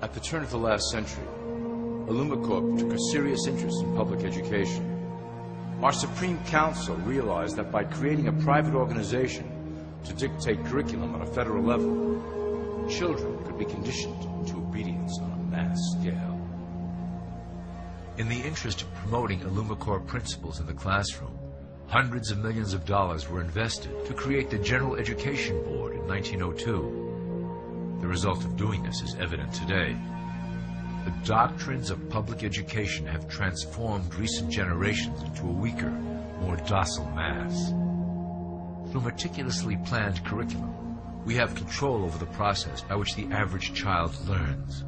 At the turn of the last century, Corp took a serious interest in public education. Our Supreme Council realized that by creating a private organization to dictate curriculum on a federal level, children could be conditioned to obedience on a mass scale. In the interest of promoting Corp principles in the classroom, hundreds of millions of dollars were invested to create the General Education Board in 1902. The result of doing this is evident today. The doctrines of public education have transformed recent generations into a weaker, more docile mass. Through meticulously planned curriculum, we have control over the process by which the average child learns.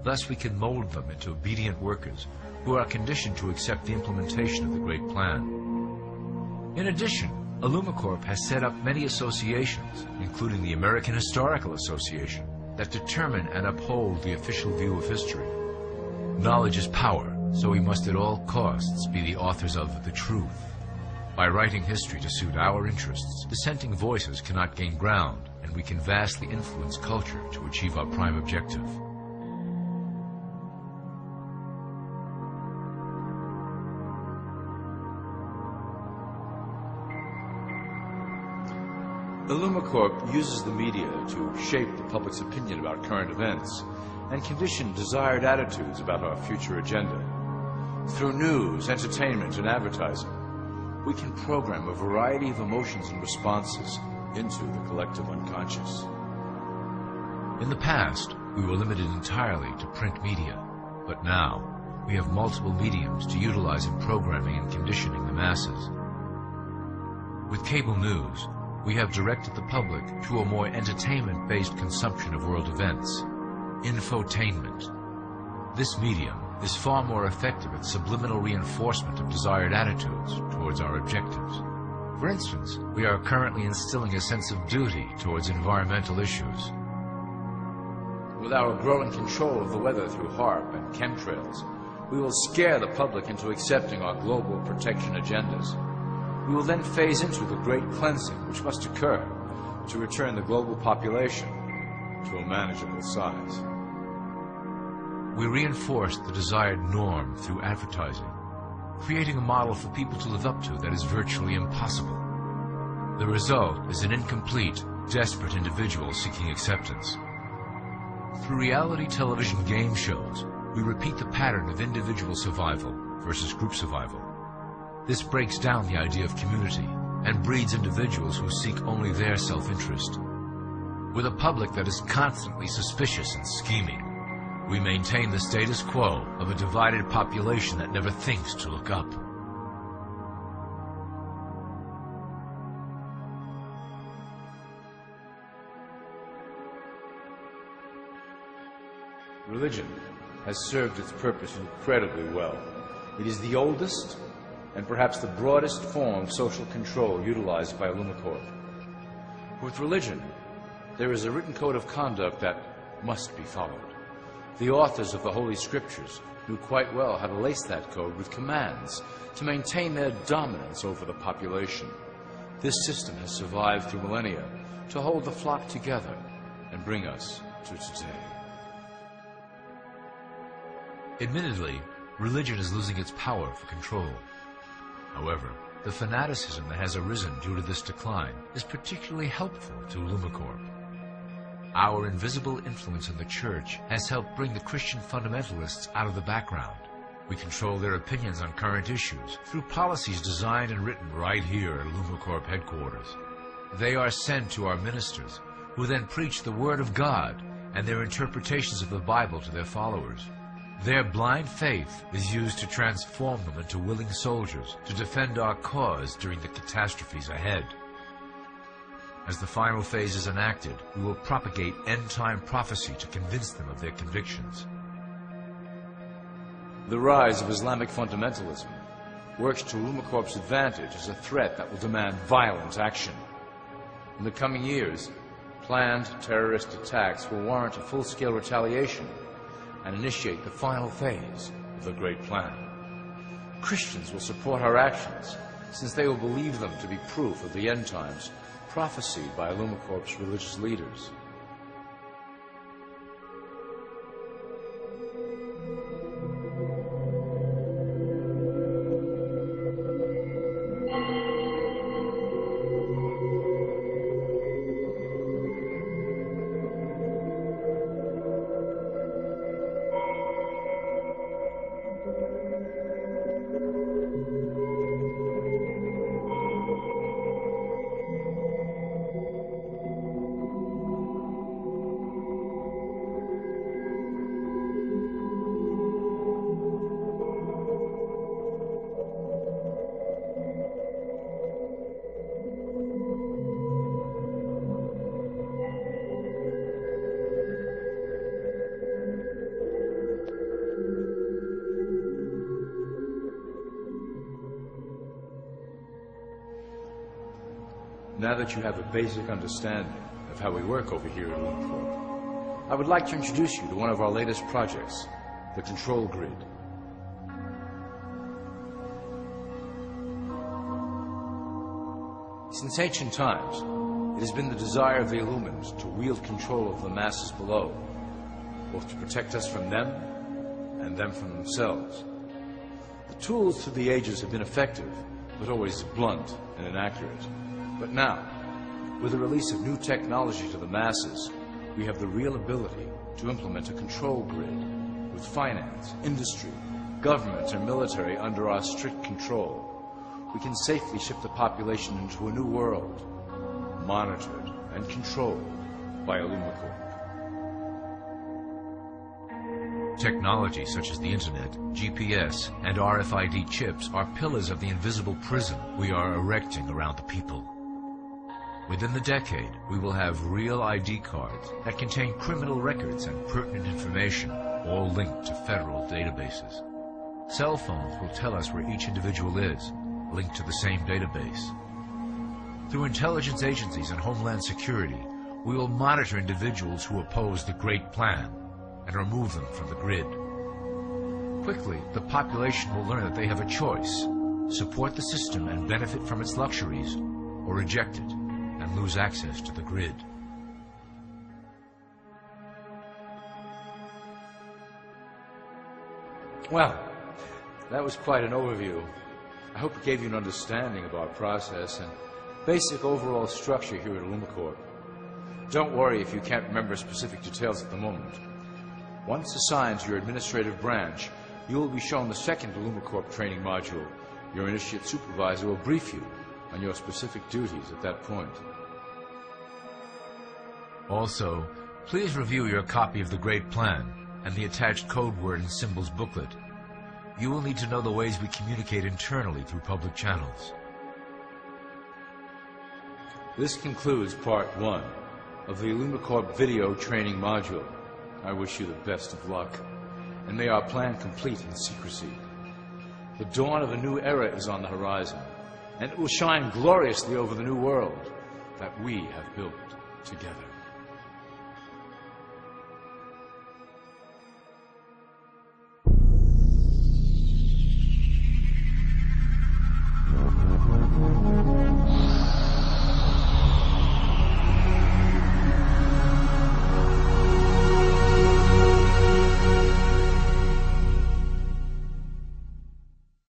Thus, we can mold them into obedient workers who are conditioned to accept the implementation of the Great Plan. In addition, Corp has set up many associations, including the American Historical Association, that determine and uphold the official view of history. Knowledge is power, so we must at all costs be the authors of the truth. By writing history to suit our interests, dissenting voices cannot gain ground, and we can vastly influence culture to achieve our prime objective. Corp uses the media to shape the public's opinion about current events and condition desired attitudes about our future agenda. Through news, entertainment, and advertising, we can program a variety of emotions and responses into the collective unconscious. In the past, we were limited entirely to print media, but now we have multiple mediums to utilize in programming and conditioning the masses. With cable news, we have directed the public to a more entertainment-based consumption of world events, infotainment. This medium is far more effective at subliminal reinforcement of desired attitudes towards our objectives. For instance, we are currently instilling a sense of duty towards environmental issues. With our growing control of the weather through HAARP and chemtrails, we will scare the public into accepting our global protection agendas. We will then phase into the great cleansing which must occur to return the global population to a manageable size. We reinforce the desired norm through advertising, creating a model for people to live up to that is virtually impossible. The result is an incomplete, desperate individual seeking acceptance. Through reality television game shows, we repeat the pattern of individual survival versus group survival. This breaks down the idea of community and breeds individuals who seek only their self-interest. With a public that is constantly suspicious and scheming, we maintain the status quo of a divided population that never thinks to look up. Religion has served its purpose incredibly well. It is the oldest and perhaps the broadest form of social control utilized by Corp. With religion, there is a written code of conduct that must be followed. The authors of the Holy Scriptures knew quite well how to lace that code with commands to maintain their dominance over the population. This system has survived through millennia to hold the flock together and bring us to today. Admittedly, religion is losing its power for control. However, the fanaticism that has arisen due to this decline is particularly helpful to Corp. Our invisible influence in the Church has helped bring the Christian fundamentalists out of the background. We control their opinions on current issues through policies designed and written right here at Corp headquarters. They are sent to our ministers, who then preach the Word of God and their interpretations of the Bible to their followers. Their blind faith is used to transform them into willing soldiers to defend our cause during the catastrophes ahead. As the final phase is enacted, we will propagate end-time prophecy to convince them of their convictions. The rise of Islamic fundamentalism works to Corp's advantage as a threat that will demand violent action. In the coming years, planned terrorist attacks will warrant a full-scale retaliation and initiate the final phase of the Great Plan. Christians will support our actions, since they will believe them to be proof of the end times prophesied by Corp's religious leaders. Now that you have a basic understanding of how we work over here at Illumicor, I would like to introduce you to one of our latest projects, the Control Grid. Since ancient times, it has been the desire of the Illumins to wield control of the masses below, both to protect us from them and them from themselves. The tools through the ages have been effective, but always blunt and inaccurate. But now, with the release of new technology to the masses, we have the real ability to implement a control grid with finance, industry, government, and military under our strict control. We can safely ship the population into a new world, monitored and controlled by Illumicor. Technology such as the Internet, GPS, and RFID chips are pillars of the invisible prison we are erecting around the people. Within the decade, we will have real ID cards that contain criminal records and pertinent information, all linked to federal databases. Cell phones will tell us where each individual is, linked to the same database. Through intelligence agencies and Homeland Security, we will monitor individuals who oppose the Great Plan and remove them from the grid. Quickly, the population will learn that they have a choice: support the system and benefit from its luxuries, or reject it and lose access to the grid. Well, that was quite an overview. I hope it gave you an understanding of our process and basic overall structure here at Illumicor. Don't worry if you can't remember specific details at the moment. Once assigned to your administrative branch, you will be shown the second Illumicor training module. Your initiate supervisor will brief you on your specific duties at that point. Also, please review your copy of the Great Plan and the attached code word and symbols booklet. You will need to know the ways we communicate internally through public channels. This concludes part 1 of the Illumicor video training module. I wish you the best of luck, and may our plan complete in secrecy. The dawn of a new era is on the horizon, and it will shine gloriously over the new world that we have built together.